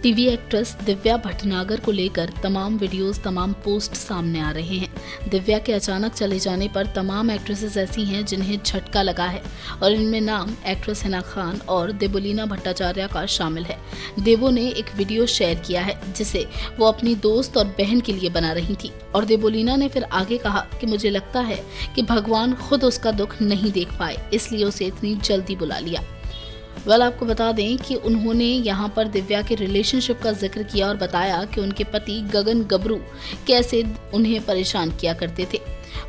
TV actress Divya Bhatnagar को लेकर तमाम वीडियोस, तमाम पोस्ट सामने आ रहे हैं। दिव्या के अचानक चले जाने पर तमाम एक्ट्रेसेस ऐसी हैं जिन्हें झटका लगा है और इनमें नाम एक्ट्रेस हिना खान और देवोलीना भट्टाचार्य का शामिल है। देवो ने एक वीडियो शेयर किया है जिसे वो अपनी दोस्त और बहन के लिए बना रही थी और देवोलीना ने फिर आगे कहा कि मुझे लगता है कि भगवान खुद उसका दुख नहीं देख पाए, इसलिए उसे इतनी जल्दी बुला लिया। आपको बता दें कि उन्होंने यहाँ पर दिव्या के रिलेशनशिप का जिक्र किया और बताया कि उनके पति गगन गबरू कैसे उन्हें परेशान किया करते थे।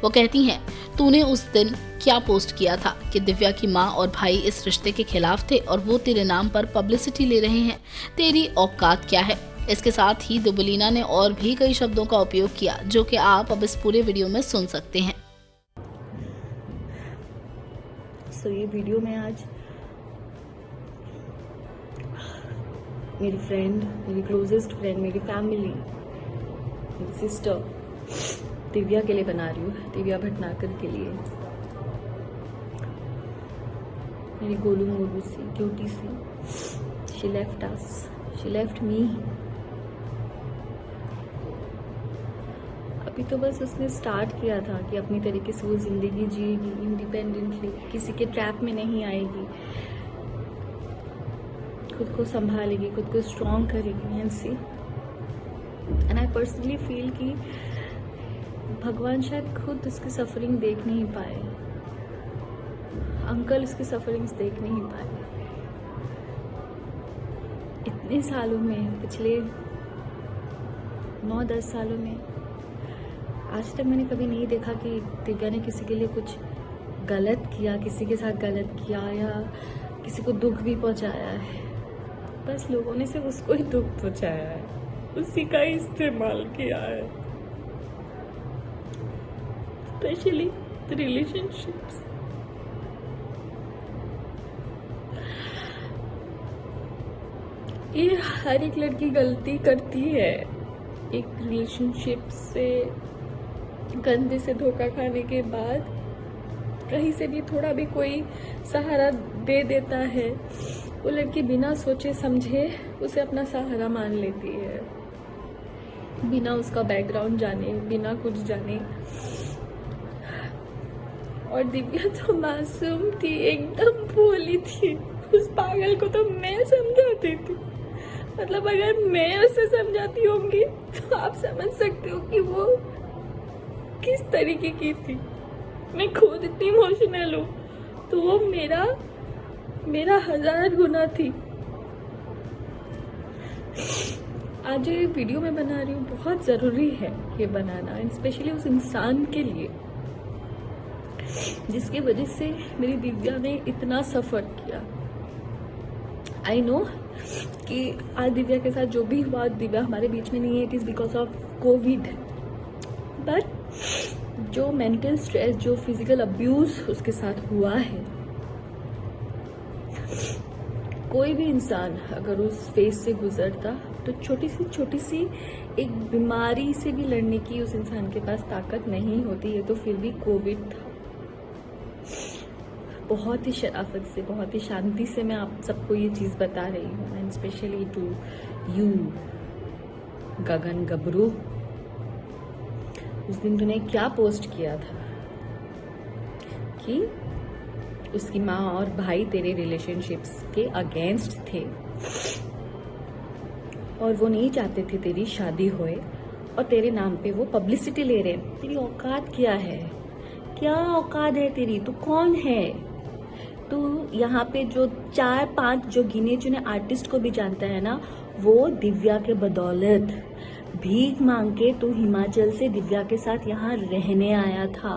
वो कहती हैं, तूने उस दिन क्या पोस्ट किया था कि दिव्या की माँ और भाई इस रिश्ते के खिलाफ थे और वो तेरे नाम पर पब्लिसिटी ले रहे हैं, तेरी औकात क्या है। इसके साथ ही देवोलीना ने और भी कई शब्दों का उपयोग किया जो कि आप अब इस पूरे वीडियो में सुन सकते हैं। ये वीडियो में आज मेरी फ्रेंड, मेरी क्लोजेस्ट फ्रेंड, मेरी फैमिली, मेरी सिस्टर दिव्या के लिए बना रही हूँ, दिव्या भटनागर के लिए। मेरी गोलू मोलू सी, क्यूटी सी, she left us, she left me. अभी तो बस उसने स्टार्ट किया था कि अपनी तरीके से वो जिंदगी जिएगी इंडिपेंडेंटली, किसी के ट्रैप में नहीं आएगी, खुद को संभालेगी, खुद को स्ट्रॉन्ग करेगी। And see, and I personally feel कि भगवान शायद खुद उसकी सफरिंग देख नहीं पाए, अंकल उसकी सफरिंग्स देख नहीं पाए। इतने सालों में, पिछले 9-10 सालों में आज तक मैंने कभी नहीं देखा कि दिव्या ने किसी के लिए कुछ गलत किया, किसी के साथ गलत किया या किसी को दुख भी पहुंचाया है। बस लोगों ने सिर्फ उसको ही दुख पहुंचाया है, उसी का ही इस्तेमाल किया है, स्पेशली रिलेशनशिप्स। ये हर एक लड़की गलती करती है, एक रिलेशनशिप से गंदे से धोखा खाने के बाद कहीं से भी थोड़ा भी कोई सहारा दे देता है, वो लड़की बिना सोचे समझे उसे अपना सहारा मान लेती है, बिना उसका बैकग्राउंड जाने, बिना कुछ जाने। और दिव्या तो मासूम थी, एकदम भोली थी। उस पागल को तो मैं समझाती थी, मतलब अगर मैं उसे समझाती होंगी तो आप समझ सकते हो कि वो किस तरीके की थी। मैं खुद इतनी इमोशनल हूँ तो वो मेरा 1000 गुना थी। आज ये वीडियो मैं बना रही हूँ, बहुत ज़रूरी है ये बनाना, स्पेशली उस इंसान के लिए जिसकी वजह से मेरी दिव्या ने इतना सफ़र किया। आई नो कि आज दिव्या के साथ जो भी हुआ, दिव्या हमारे बीच में नहीं है, it is because of Covid. But जो मेंटल स्ट्रेस, जो फिजिकल अब्यूज़ उसके साथ हुआ है, कोई भी इंसान अगर उस फेज से गुजरता तो छोटी सी एक बीमारी से भी लड़ने की उस इंसान के पास ताकत नहीं होती है। तो फिर भी कोविड था। बहुत ही शराफत से, बहुत ही शांति से मैं आप सबको ये चीज़ बता रही हूँ, एंड स्पेशली टू यू गगन गबरू। उस दिन तूने क्या पोस्ट किया था कि उसकी माँ और भाई तेरे रिलेशनशिप्स के अगेंस्ट थे और वो नहीं चाहते थे तेरी शादी होए और तेरे नाम पे वो पब्लिसिटी ले रहे हैं। तेरी औकात क्या है? क्या औकात है तेरी? तू कौन है? तू यहाँ पे जो 4-5 जो गिने चुने आर्टिस्ट को भी जानता है ना, वो दिव्या के बदौलत भीख मांग के तू हिमाचल से दिव्या के साथ यहाँ रहने आया था।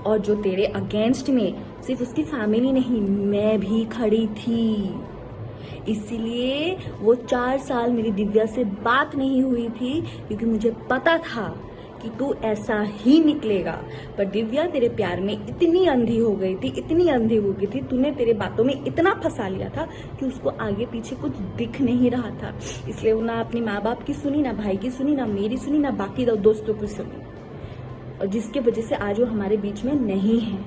और जो तेरे अगेंस्ट में सिर्फ उसकी फैमिली नहीं, मैं भी खड़ी थी, इसीलिए वो 4 साल मेरी दिव्या से बात नहीं हुई थी, क्योंकि मुझे पता था कि तू ऐसा ही निकलेगा। पर दिव्या तेरे प्यार में इतनी अंधी हो गई थी, इतनी अंधी हो गई थी, तूने तेरे बातों में इतना फंसा लिया था कि उसको आगे पीछे कुछ दिख नहीं रहा था। इसलिए वो ना अपनी माँ बाप की सुनी, ना भाई की सुनी, ना मेरी सुनी, ना बाकी दोस्तों की सुनी, और जिसके वजह से आज वो हमारे बीच में नहीं है।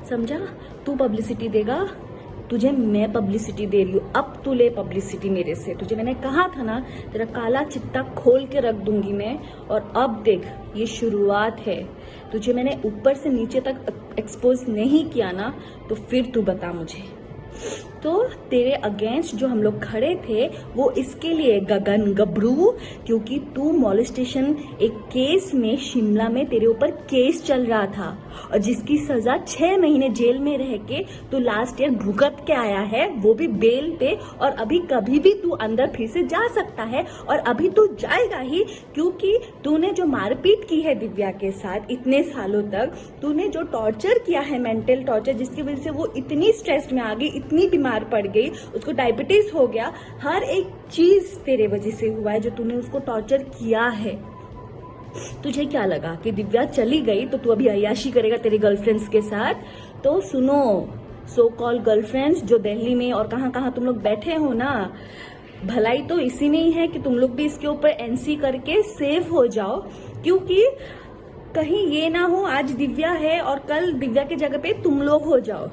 समझा? तू पब्लिसिटी देगा, तुझे मैं पब्लिसिटी दे रही हूँ, अब तू ले पब्लिसिटी मेरे से। तुझे मैंने कहा था ना, तेरा काला चिट्टा खोल के रख दूंगी मैं। और अब देख, ये शुरुआत है। तुझे मैंने ऊपर से नीचे तक एक्सपोज नहीं किया ना, तो फिर तू बता मुझे। तो तेरे अगेंस्ट जो हम लोग खड़े थे वो इसके लिए गगन गबरू, क्योंकि तू मॉलेस्टेशन एक केस में शिमला में तेरे ऊपर केस चल रहा था और जिसकी सजा 6 महीने जेल में रह के तू लास्ट ईयर भुगत के आया है, वो भी बेल पे। और अभी कभी भी तू अंदर फिर से जा सकता है और अभी तू जाएगा ही, क्योंकि तूने जो मारपीट की है दिव्या के साथ इतने सालों तक, तूने जो टॉर्चर किया है, मेंटल टॉर्चर, जिसकी वजह से वो इतनी स्ट्रेस में आ गई, इतनी बीमार पड़ गई, उसको डायबिटीज हो गया, हर एक चीज तेरे वजह से हुआ है जो तूने उसको टॉर्चर किया है। तुझे क्या लगा कि दिव्या चली गई तो तू अभी अय्याशी करेगा तेरे गर्लफ्रेंड्स के साथ? तो सुनो, सो कॉल गर्लफ्रेंड्स जो दिल्ली में और कहां कहां तुम लोग बैठे हो ना, भलाई तो इसी में ही है कि तुम लोग भी इसके ऊपर एनसी करके सेव हो जाओ, क्योंकि कहीं ये ना हो आज दिव्या है और कल दिव्या की जगह पे तुम लोग हो जाओ।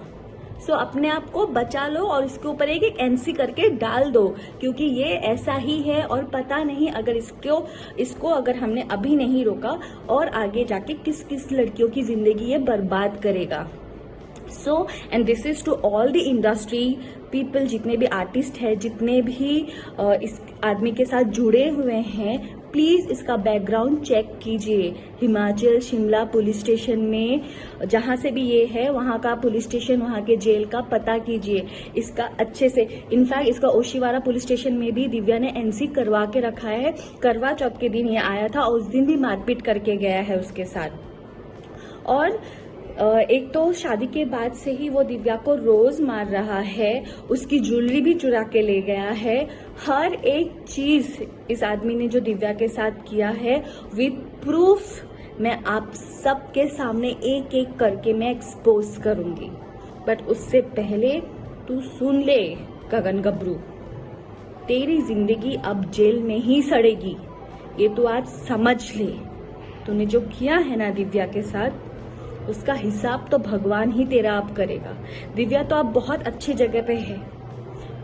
सो अपने आप को बचा लो और इसके ऊपर एक एनसी करके डाल दो, क्योंकि ये ऐसा ही है और पता नहीं अगर इसको अगर हमने अभी नहीं रोका और आगे जाके किस किस लड़कियों की जिंदगी ये बर्बाद करेगा। So and this is to all the industry people, जितने भी आर्टिस्ट हैं, जितने भी इस आदमी के साथ जुड़े हुए हैं, प्लीज इसका बैकग्राउंड चेक कीजिए। हिमाचल शिमला पुलिस स्टेशन में जहां से भी ये है वहां का पुलिस स्टेशन, वहां के जेल का पता कीजिए इसका अच्छे से। इनफैक्ट इसका ओशीवारा पुलिस स्टेशन में भी दिव्या ने एनसी करवा के रखा है। करवा चौथ के दिन ये आया था और उस दिन भी मारपीट करके गया है उसके साथ। और एक तो शादी के बाद से ही वो दिव्या को रोज मार रहा है, उसकी ज्वेलरी भी चुरा के ले गया है। हर एक चीज इस आदमी ने जो दिव्या के साथ किया है विद प्रूफ मैं आप सबके सामने एक एक करके मैं एक्सपोज करूंगी। बट उससे पहले तू सुन ले गगन गबरू, तेरी जिंदगी अब जेल में ही सड़ेगी, ये तू आज समझ ले। तूने जो किया है ना दिव्या के साथ, उसका हिसाब तो भगवान ही तेरा अब करेगा। दिव्या तो अब बहुत अच्छी जगह पे है,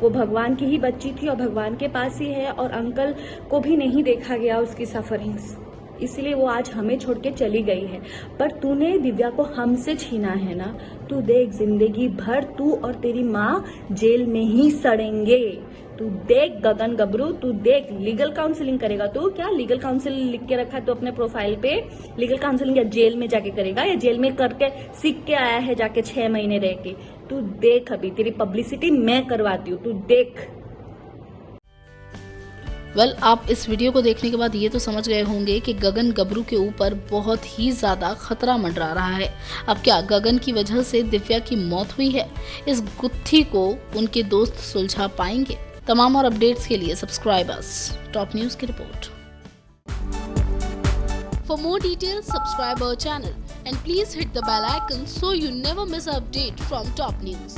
वो भगवान की ही बच्ची थी और भगवान के पास ही है, और अंकल को भी नहीं देखा गया उसकी सफरिंग्स, इसलिए वो आज हमें छोड़ के चली गई है। पर तूने दिव्या को हमसे छीना है ना, तू देख जिंदगी भर तू और तेरी माँ जेल में ही सड़ेंगे। तू देख गगन गबरू, तू देख। लीगल काउंसलिंग करेगा तू? क्या लीगल काउंसलिंग लिख के रखा है तो अपने प्रोफाइल पे? लीगल काउंसलिंग या जेल में जाके करेगा, या जेल में करके सीख के आया है जाके 6 महीने रह के? तू देख, अभी तेरी पब्लिसिटी मैं करवाती हूँ, तू देख। आप इस वीडियो को देखने के बाद ये तो समझ गए होंगे कि गगन गबरू के ऊपर बहुत ही ज़्यादा खतरा मंडरा रहा है। अब क्या गगन की वजह से दिव्या की मौत हुई है? इस गुत्थी को उनके दोस्त सुलझा पाएंगे? तमाम और अपडेट्स के लिए सब्सक्राइब अस टॉप न्यूज़ की रिपोर्ट। For more details subscribe our channel and please hit the bell icon so you never miss an update from top news.